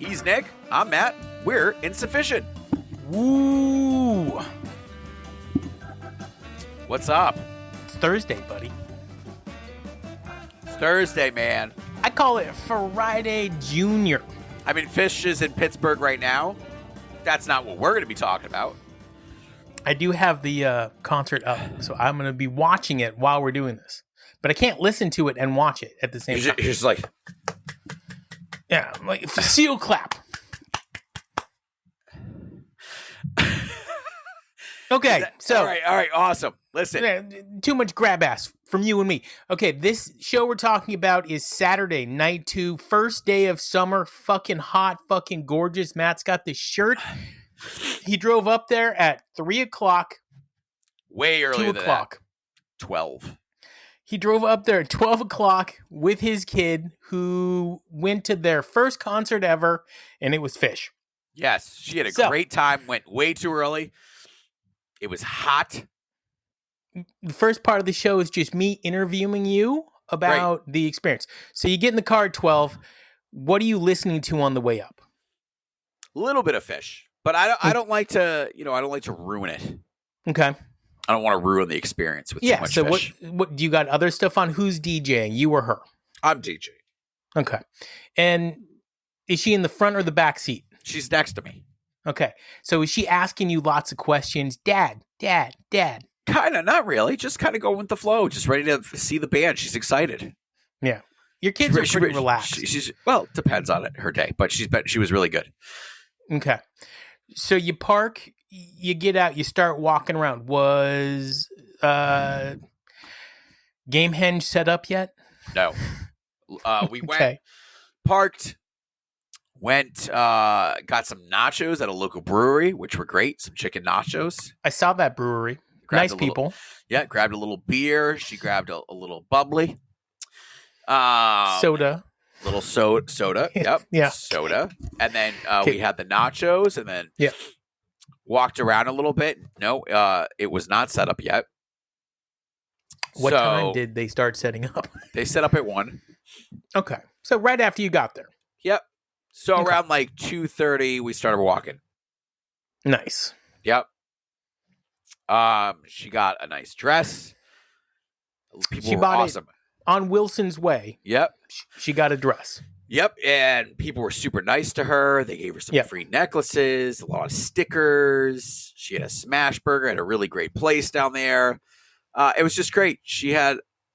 He's Nick. I'm Matt. We're Insuphishient. Woo! What's up? It's Thursday, buddy. It's Thursday, man. I call it Friday Junior. I mean, Fish is in Pittsburgh right now. That's not what we're going to be talking about. I do have the concert up, so I'm going to be watching it while we're doing this. But I can't listen to it and watch it at the same time. You're just like... Yeah, like seal clap. Okay, so... All right, awesome. Listen. Too much grab ass from you and me. Okay, this show we're talking about is Saturday, night 2, first day of summer, fucking hot, fucking gorgeous. Matt's got this shirt. He drove up there at 3 o'clock. Way earlier 2 than o'clock. That. 12. He drove up there at 12 o'clock with his kid who went to their first concert ever, and it was Fish. Yes, she had a great time, went way too early. It was hot. The first part of the show is just me interviewing you about the experience. So you get in the car at 12. What are you listening to on the way up? A little bit of Fish, but I don't like to, I don't like to ruin it. Okay. I don't want to ruin the experience with too much Fish. What do you got other stuff on? Who's DJing, you or her? I'm DJing. Okay. And is she in the front or the back seat? She's next to me. Okay. So is she asking you lots of questions? Dad. Kind of, not really. Just kind of going with the flow. Just ready to see the band. She's excited. Yeah. Your kids are pretty relaxed. Well, depends on her day, but she was really good. Okay. So you park, you get out, you start walking around. Was Gamehenge set up yet? No. We went, parked, got some nachos at a local brewery, which were great. Some chicken nachos. I saw that brewery. Nice people. Yeah, grabbed a little beer. She grabbed a little bubbly. Soda. Little soda. Yep. Yeah. Soda. And then we had the nachos and then walked around a little bit. No, it was not set up yet. What time did they start setting up? They set up at 1. Okay. So right after you got there. Yep. So around like 2:30, we started walking. Nice. Yep. She got a nice dress. People were awesome. On Wilson's Way. Yep. She got a dress. Yep. And people were super nice to her. They gave her some free necklaces, a lot of stickers. She had a smash burger at a really great place down there. It was just great.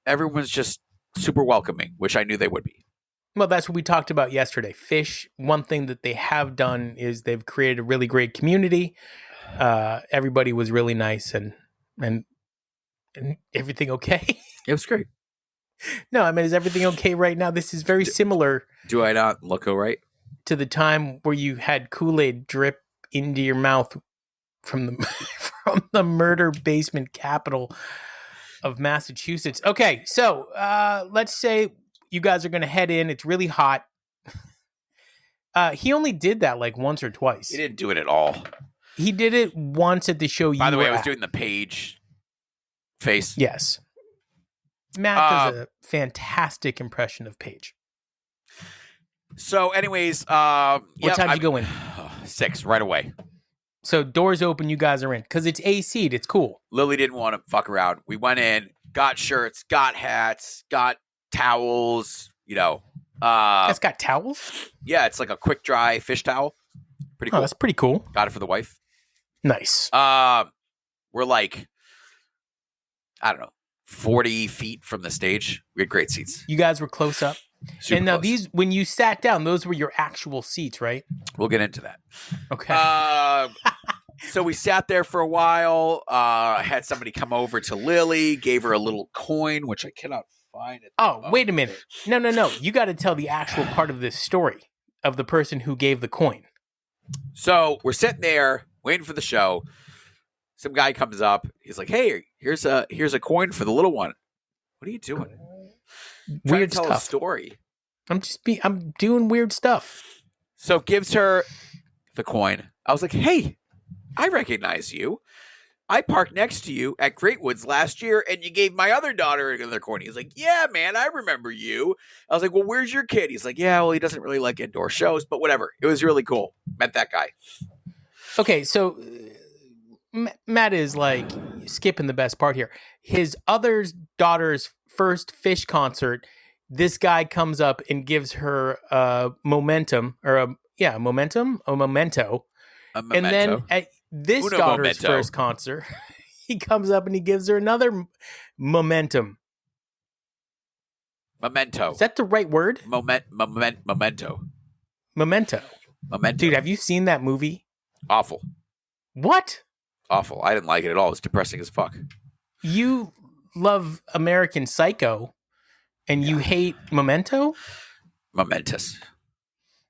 Everyone's just super welcoming, which I knew they would be. Well, that's what we talked about yesterday. Fish, one thing that they have done is they've created a really great community. Everybody was really nice and everything okay? It was great. No, I mean, is everything okay right now? This is very similar. Do I not look all right? To the time where you had Kool-Aid drip into your mouth from the murder basement capital of Massachusetts. Okay, so let's say you guys are going to head in. It's really hot. He only did that like once or twice. He didn't do it at all. He did it once at the show. By the way, I was doing the Page face. Yes. Matt does a fantastic impression of Paige. So anyways, what time did you go in? 6 right away. So doors open, you guys are in. Because it's AC'd, it's cool. Lily didn't want to fuck around. We went in, got shirts, got hats, got towels, That's got towels? Yeah, it's like a quick dry fish towel. Pretty cool. Oh, that's pretty cool. Got it for the wife. Nice. We're like, I don't know, 40 feet from the stage. We had great seats. You guys were close up. Super and now close. when you sat down, those were your actual seats, right? We'll get into that. Okay. So we sat there for a while. Had somebody come over to Lily, gave her a little coin, which I cannot find it. Oh, wait a minute. No. You got to tell the actual part of this story of the person who gave the coin. So we're sitting there waiting for the show. Some guy comes up. He's like, "Hey, here's a coin for the little one." What are you doing? Weird tell stuff. a story. I'm doing weird stuff. So gives her the coin. I was like, "Hey, I recognize you. I parked next to you at Great Woods last year, and you gave my other daughter another corny. He's like, yeah, man, I remember you. I was like, well, where's your kid? He's like, yeah, well, he doesn't really like indoor shows, but whatever. It was really cool. Met that guy. Okay, so Matt is like skipping the best part here. His other daughter's first Fish concert, this guy comes up and gives her a memento. And then at this daughter's first concert, he comes up and he gives her another momentum. Memento. Is that the right word? Memento. Memento. Dude, have you seen that movie? Awful. What? Awful. I didn't like it at all. It's depressing as fuck. You love American Psycho and you hate Memento? Momentous.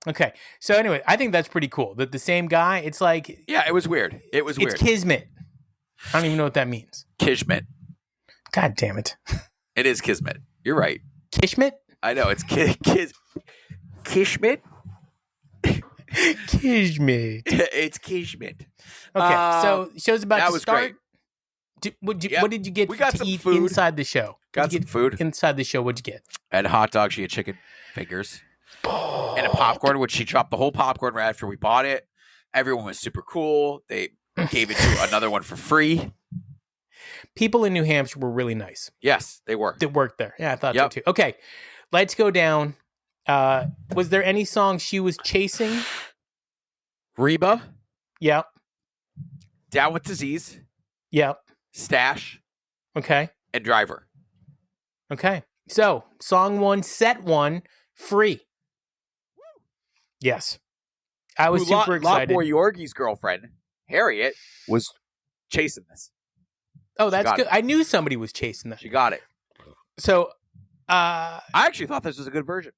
Okay. So anyway, I think that's pretty cool. That the same guy, it's like... Yeah, it was weird. It's kismet. I don't even know what that means. Kismet. God damn it. It is kismet. You're right. Kismet? I know. It's kismet. Kismet. It's kismet. Okay. So show's about to start. Great. What did you get to eat food. inside the show? Got some food. Inside the show, what'd you get? And a hot dog. She had chicken fingers. And a popcorn, which she dropped the whole popcorn right after we bought it. Everyone was super cool. They gave it to another one for free. People in New Hampshire were really nice. Yes, they were. That worked there. Yeah, I thought so too. Okay, let's go down. Was there any song she was chasing? Reba. Yep. Down with Disease. Yep. Stash. Okay. And Driver. Okay. So, song 1, set 1, free. Yes. I was super excited. Boy Yorgie's girlfriend, Harriet, was chasing this. Oh, that's good. I knew somebody was chasing that. She got it. So, I actually thought this was a good version.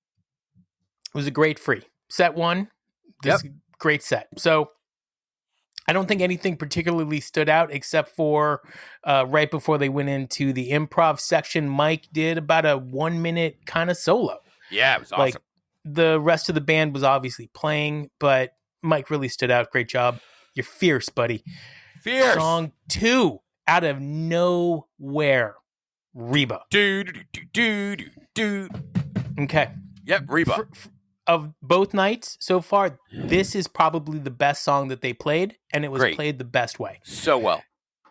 It was a great free. Set 1, this great set. So, I don't think anything particularly stood out except for right before they went into the improv section, Mike did about a 1-minute kind of solo. Yeah, it was awesome. Like, the rest of the band was obviously playing, but Mike really stood out. Great job. You're fierce, buddy. Fierce. Song 2, out of nowhere, Reba. Do. Okay. Yep, Reba. Of both nights so far, this is probably the best song that they played, and it was played the best way. So well.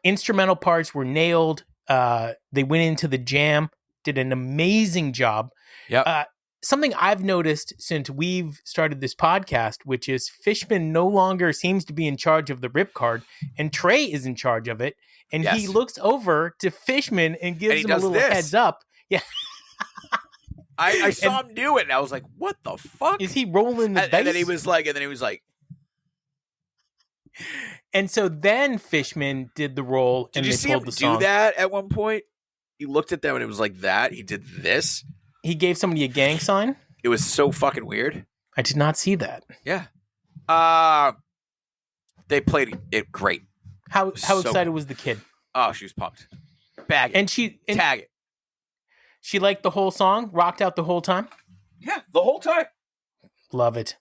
Instrumental parts were nailed. They went into the jam, did an amazing job. Yep. Something I've noticed since we've started this podcast, which is Fishman no longer seems to be in charge of the rip card, and Trey is in charge of it. And he looks over to Fishman and gives him a little heads up. Yeah. I saw him do it, and I was like, what the fuck? Is he rolling the dice? And then he was like... And so then Fishman did the roll, and they pulled the song. Did you see him do that at one point? He looked at them, and it was like that. He did this. He gave somebody a gang sign? It was so fucking weird. I did not see that. Yeah. They played it great. How excited was the kid? Oh, she was pumped. Bag it. And tag it. She liked the whole song? Rocked out the whole time? Yeah, the whole time. Love it.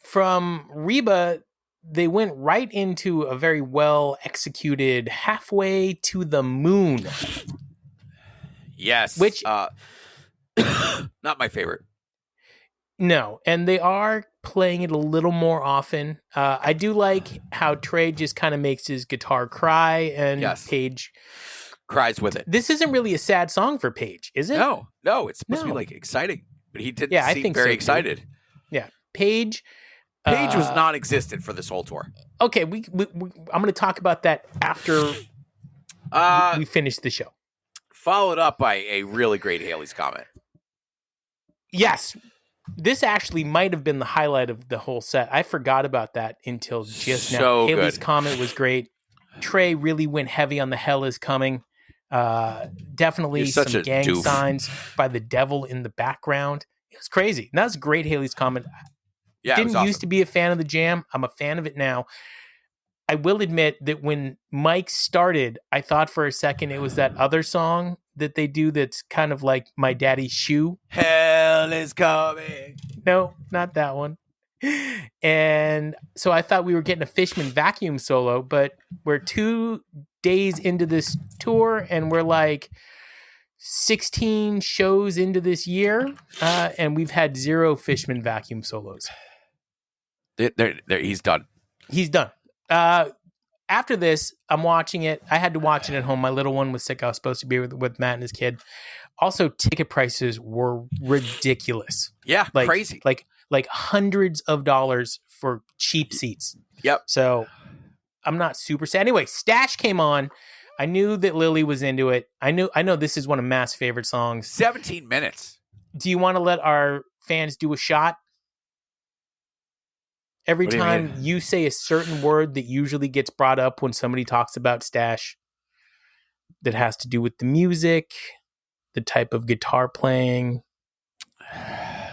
From Reba, they went right into a very well executed Halfway to the Moon. Yes. Which not my favorite. No, and they are playing it a little more often. I do like how Trey just kind of makes his guitar cry, and Paige cries with it. This isn't really a sad song for Paige, is it? No, it's supposed to be like exciting, but he didn't seem think very so, excited. Too. Yeah, Paige was non-existent for this whole tour. Okay, I'm going to talk about that after we finish the show. Followed up by a really great Haley's comment. Yes. This actually might have been the highlight of the whole set. I forgot about that until just now. Haley's comment was great. Trey really went heavy on the Hell Is Coming. Definitely some gang signs by the devil in the background. It was crazy. And that was a great Haley's comment. Yeah, Didn't used to be a fan of the jam. I'm a fan of it now. I will admit that when Mike started, I thought for a second it was that other song that they do that's kind of like My Daddy's Shoe. Hell is coming. No, not that one. And so I thought we were getting a Fishman vacuum solo, but we're 2 days into this tour and we're like 16 shows into this year, and we've had 0 Fishman vacuum solos. He's done. He's done. After this, I'm watching it. I had to watch it at home. My little one was sick. I was supposed to be with Matt and his kid. Also, ticket prices were ridiculous. Yeah, crazy. Like hundreds of dollars for cheap seats. Yep. So I'm not super sad. Anyway, Stash came on. I knew that Lily was into it. I know this is one of Matt's favorite songs. 17 minutes. Do you want to let our fans do a shot? Every time you say a certain word that usually gets brought up when somebody talks about Stash that has to do with the music, the type of guitar playing.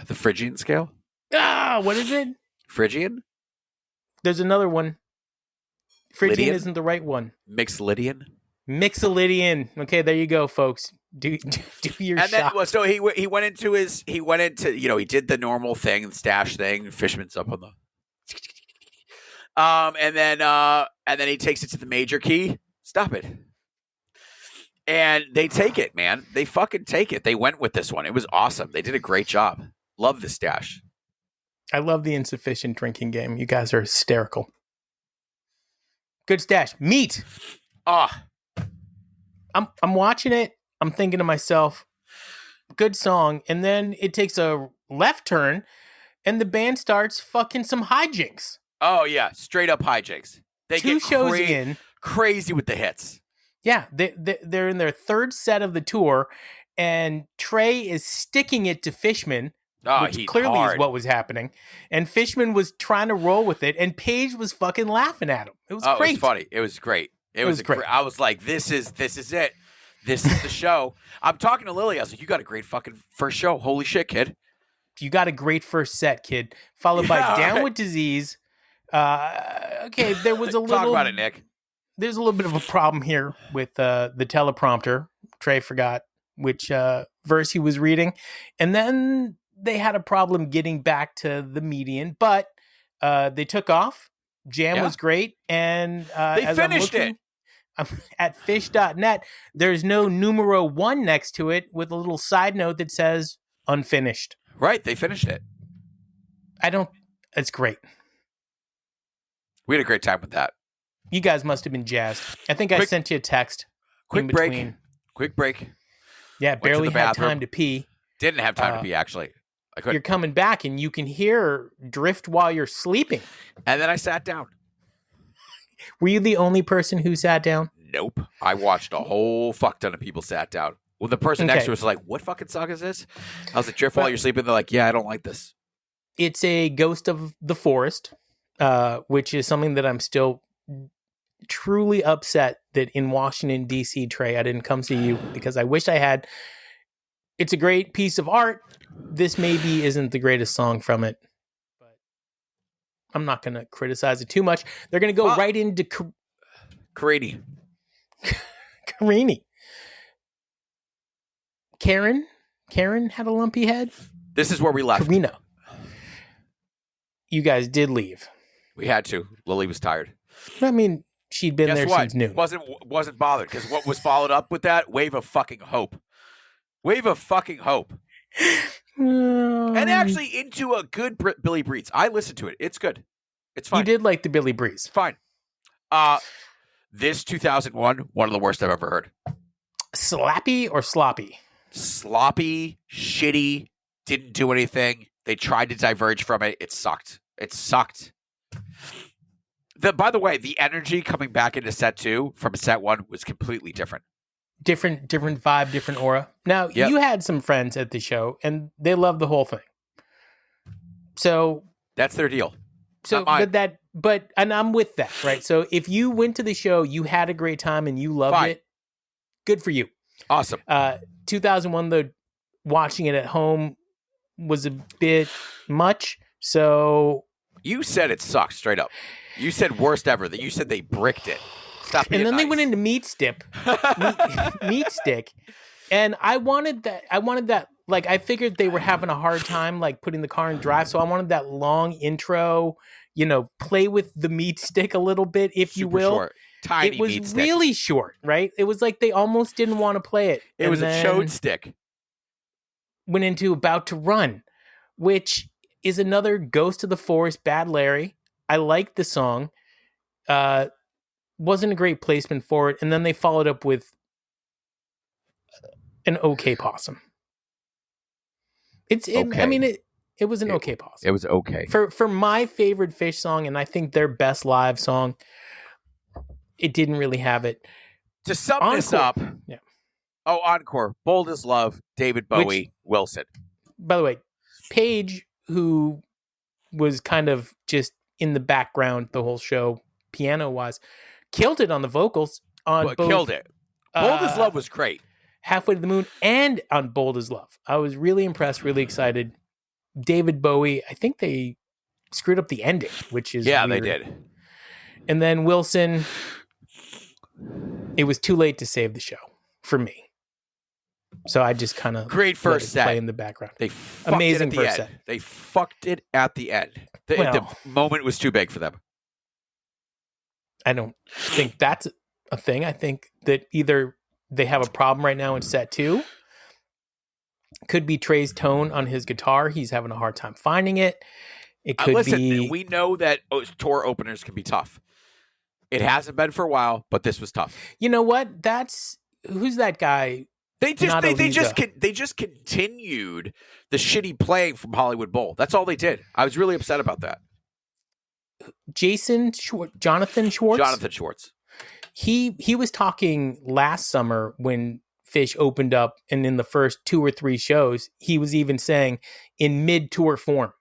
The Phrygian scale? What is it? Phrygian? There's another one. Phrygian Lydian? isn't the right one. Mixolydian? Mixolydian. Okay, there you go, folks. Do your and shot. Then, so he went into he did the normal thing, the Stash thing. Fishman's up on the and then he takes it to the major key. Stop it. And they take it, man. They fucking take it. They went with this one. It was awesome. They did a great job. Love the Stash. I love the Insufficient drinking game. You guys are hysterical. Good Stash. Meat. I'm watching it. I'm thinking to myself, good song. And then it takes a left turn and the band starts fucking some hijinks. Oh, yeah. Straight up hijinks. They 2 get shows in. Crazy with the hits. Yeah. They're in their 3rd set of the tour and Trey is sticking it to Fishman, which clearly is what was happening. And Fishman was trying to roll with it and Paige was fucking laughing at him. It was great. It was funny. It was great. It was great. I was like, this is it. This is the show. I'm talking to Lily. I was like, you got a great fucking first show. Holy shit, kid. You got a great first set, kid. Followed by Down with Disease. Okay, there was a little... Talk about it, Nick. There's a little bit of a problem here with the teleprompter. Trey forgot which verse he was reading. And then they had a problem getting back to the median. But they took off. Jam was great. And they finished it. At fish.net, there's no numero 1 next to it with a little side note that says unfinished. Right, they finished it. It's great. We had a great time with that. You guys must have been jazzed. I think I sent you a text. Quick break. Yeah, barely had time to pee. Didn't have time to pee, actually. I couldn't. You're coming back and you can hear drift while you're sleeping. And then I sat down. Were you the only person who sat down? Nope. I watched a whole fuck ton of people sat down. Well, the person next to us was like, what fucking song is this? I was like, drift while you're sleeping. They're like, yeah, I don't like this. It's a Ghost of the Forest, which is something that I'm still truly upset that in Washington, D.C., Trey, I didn't come see you because I wish I had. It's a great piece of art. This maybe isn't the greatest song from it. I'm not going to criticize it too much. They're going to go right into Carini. Karen had a lumpy head. This is where we left. Karina. You guys did leave. We had to. Lily was tired. I mean, she'd been there since noon. Wasn't bothered because what was followed up with that? Wave of fucking hope. And actually into a good Billy Breeze. I listened to it. It's good. It's fine. You did like the Billy Breeze. Fine. This 2001, one of the worst I've ever heard. Slappy or sloppy? Sloppy, shitty, didn't do anything. They tried to diverge from it. It sucked. By the way, the energy coming back into set 2 from set 1 was completely different. Different vibe, different aura. Now, You had some friends at the show, and they loved the whole thing. So that's their deal. So, but I'm with that, right? So if you went to the show, you had a great time, and you loved it. Good for you. Awesome. 2001, though, watching it at home was a bit much. So you said it sucked straight up. You said worst ever. That you said they bricked it. Stop being and then nice. They went into meat stick, and I wanted that like I figured they were having a hard time like putting the car in drive, so I wanted that long intro, play with the meat stick a little bit, if you Super will. short. Tiny it was meat stick. really short, right? It was like they almost didn't want to play it. It was a chode stick. Went into About to Run, which is another Ghost of the Forest, Bad Larry. I liked the song. Wasn't a great placement for it. And then they followed up with an okay possum. Okay. I mean, it was an okay possum. It was okay. For my favorite Fish song, and I think their best live song, it didn't really have it. To sum Encore. this up. Yeah. Oh, Encore. Bold as Love. David Bowie. Wilson. By the way, Paige, who was kind of just in the background the whole show, piano-wise, killed it on the vocals. Killed it. Bold as Love was great. Halfway to the Moon and on Bold as Love. I was really impressed, really excited. David Bowie, I think they screwed up the ending, which is weird. They did. And then Wilson, it was too late to save the show for me. So I just kind of great first set play in the background. They fucked amazing it at the first end. set. They fucked it at the end. The moment was too big for them. I don't think that's a thing. I think that either they have a problem right now in set 2. Could be Trey's tone on his guitar. He's having a hard time finding it. It could be. We know that tour openers can be tough. It hasn't been for a while, but this was tough. You know what? Who's that guy? They just continued the shitty playing from Hollywood Bowl. That's all they did. I was really upset about that. Jonathan Schwartz. Jonathan Schwartz. He was talking last summer when Fish opened up, and in the first 2 or 3 shows, he was even saying in mid-tour form,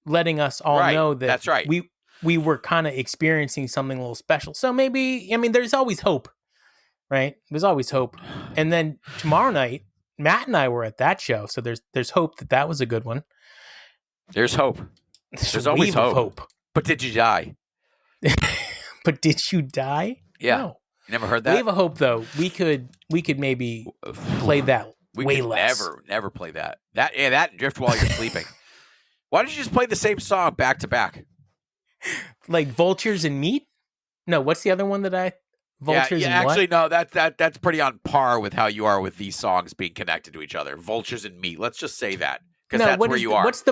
letting us all know that that's right. we were kind of experiencing something a little special. So maybe, I mean, there's always hope, right? There's always hope. And then tomorrow night, Matt and I were at that show, so there's hope that was a good one. There's hope. There's always hope. But did you die? But did you die? Yeah. No. You never heard that? Wave of Hope, though. We could maybe play that way less. Never play that. That and Drift while you're sleeping. Why don't you just play the same song back to back? Like Vultures and Meat? No, what's the other one that Vultures and actually, what? no, that's pretty on par with how you are with these songs being connected to each other. Vultures and Meat. Let's just say that. Because that's where you are. What's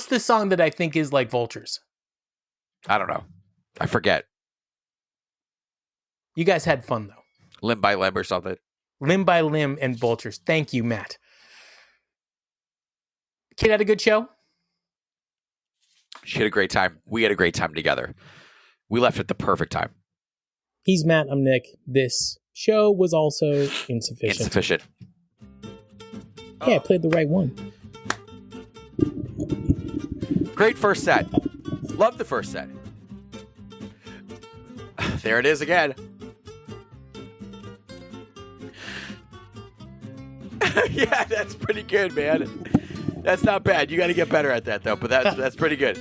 the song that I think is like Vultures? I don't know. I forget. You guys had fun, though. Limb by Limb or something. Limb by Limb and Vultures. Thank you, Matt. Kid had a good show? She had a great time. We had a great time together. We left at the perfect time. He's Matt. I'm Nick. This show was also Insufficient. Yeah, I played the right one. Great first set. Love the first set. There it is again. Yeah, that's pretty good, man. That's not bad. You got to get better at that, though. But that's pretty good.